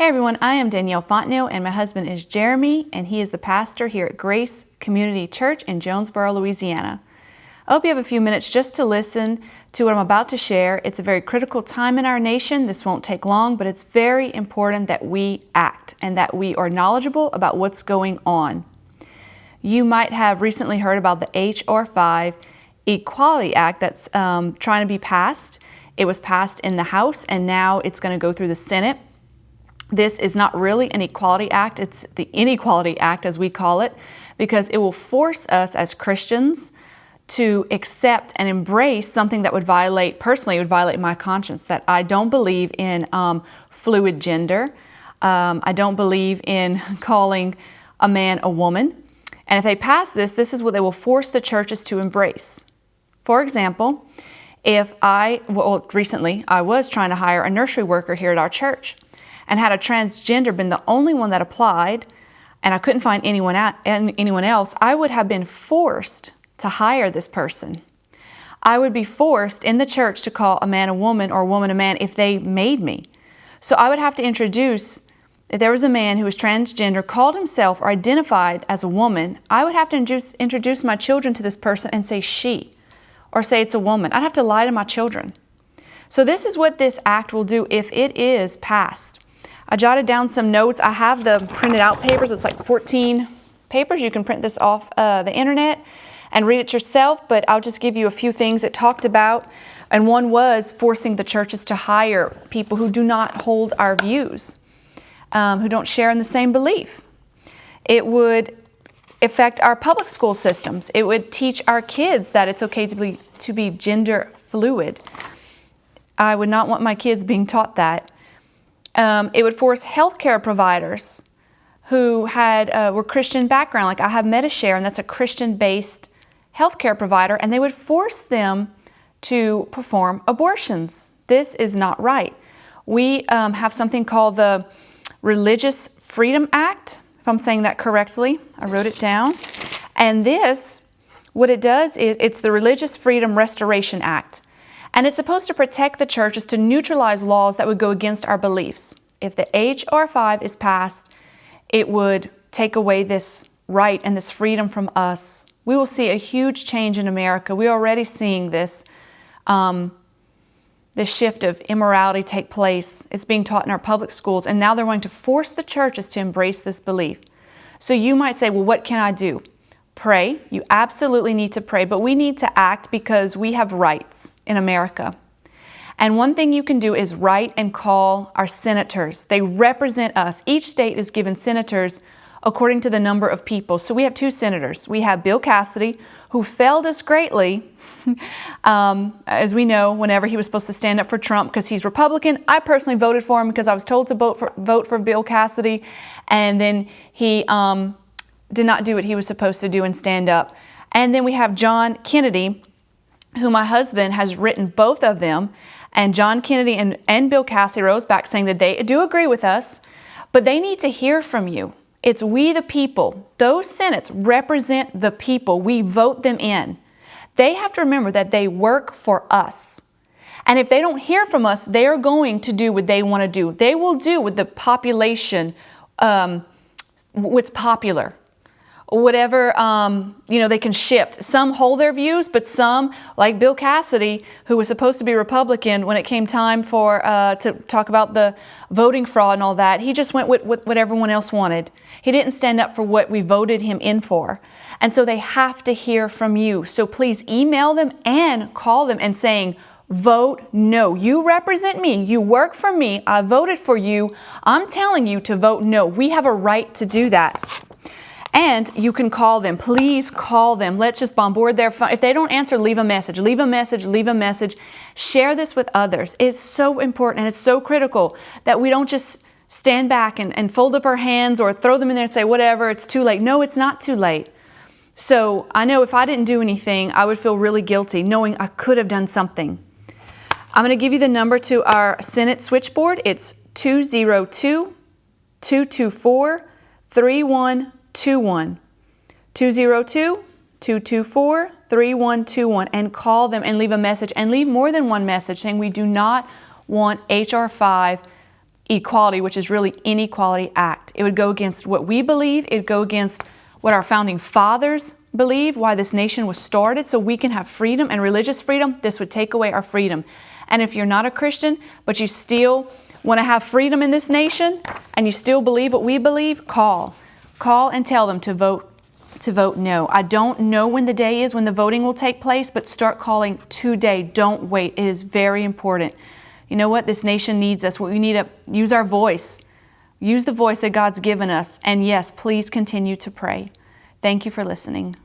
Hey everyone, I am Danielle Fontenot and my husband is Jeremy and he is the pastor here at Grace Community Church in Jonesboro, Louisiana. I hope you have a few minutes just to listen to what I'm about to share. It's a very critical time in our nation. This won't take long, but it's very important that we act and that we are knowledgeable about what's going on. You might have recently heard about the H.R. 5 Equality Act that's trying to be passed. It was passed in the House and now it's going to go through the Senate. This is not really an equality act, it's the inequality act as we call it, because it will force us as Christians to accept and embrace something that would violate, personally, it would violate my conscience, that I don't believe in fluid gender. I don't believe in calling a man a woman. And if they pass this, this is what they will force the churches to embrace. For example, recently I was trying to hire a nursery worker here at our church. And had a transgender been the only one that applied, and I couldn't find anyone else, I would have been forced to hire this person. I would be forced in the church to call a man a woman or a woman a man if they made me. So I would have to introduce, if there was a man who was transgender, called himself or identified as a woman, I would have to introduce my children to this person and say she, or say it's a woman. I'd have to lie to my children. So this is what this act will do if it is passed. I jotted down some notes. I have the printed out papers. It's like 14 papers. You can print this off the internet and read it yourself, but I'll just give you a few things it talked about. And one was forcing the churches to hire people who do not hold our views, who don't share in the same belief. It would affect our public school systems. It would teach our kids that it's okay to be gender fluid. I would not want my kids being taught that. It would force healthcare providers who were Christian background, like I have Medishare, and that's a Christian-based healthcare provider, and they would force them to perform abortions. This is not right. We have something called the Religious Freedom Act, if I'm saying that correctly. I wrote it down. And this, what it does is, it's the Religious Freedom Restoration Act. And it's supposed to protect the churches to neutralize laws that would go against our beliefs. If the H.R. 5 is passed, it would take away this right and this freedom from us. We will see a huge change in America. We're already seeing this shift of immorality take place. It's being taught in our public schools, and now they're going to force the churches to embrace this belief. So you might say, well, what can I do? Pray. You absolutely need to pray, but we need to act because we have rights in America. And one thing you can do is write and call our senators. They represent us. Each state is given senators according to the number of people. So we have 2 senators. We have Bill Cassidy, who failed us greatly, as we know, whenever he was supposed to stand up for Trump because he's Republican. I personally voted for him because I was told to vote for Bill Cassidy, and then he did not do what he was supposed to do and stand up. And then we have John Kennedy, who my husband has written both of them. And John Kennedy and Bill Cassidy rose back saying that they do agree with us, but they need to hear from you. It's we the people. Those senates represent the people. We vote them in. They have to remember that they work for us. And if they don't hear from us, they are going to do what they want to do. They will do with the population, what's popular. Whatever, they can shift. Some hold their views, but some, like Bill Cassidy, who was supposed to be Republican when it came time to talk about the voting fraud and all that, he just went with what everyone else wanted. He didn't stand up for what we voted him in for. And so they have to hear from you. So please email them and call them and saying, vote no. You represent me. You work for me. I voted for you. I'm telling you to vote no. We have a right to do that. And you can call them. Please call them. Let's just bombard their phone. If they don't answer, leave a message. Leave a message. Leave a message. Share this with others. It's so important and it's so critical that we don't just stand back and fold up our hands or throw them in there and say, whatever, it's too late. No, it's not too late. So I know if I didn't do anything, I would feel really guilty knowing I could have done something. I'm going to give you the number to our Senate switchboard. It's 202-224-3121. 202-224-3121, and call them and leave a message, and leave more than one message saying we do not want H.R. 5 equality, which is really inequality act. It would go against what we believe. It would go against what our founding fathers believed, why this nation was started, so we can have freedom and religious freedom. This would take away our freedom. And if you're not a Christian, but you still want to have freedom in this nation, and you still believe what we believe, call and tell them to vote no. I don't know when the day is when the voting will take place, but start calling today. Don't wait. It is very important. You know what? This nation needs us. We need to use our voice. Use the voice that God's given us. And yes, please continue to pray. Thank you for listening.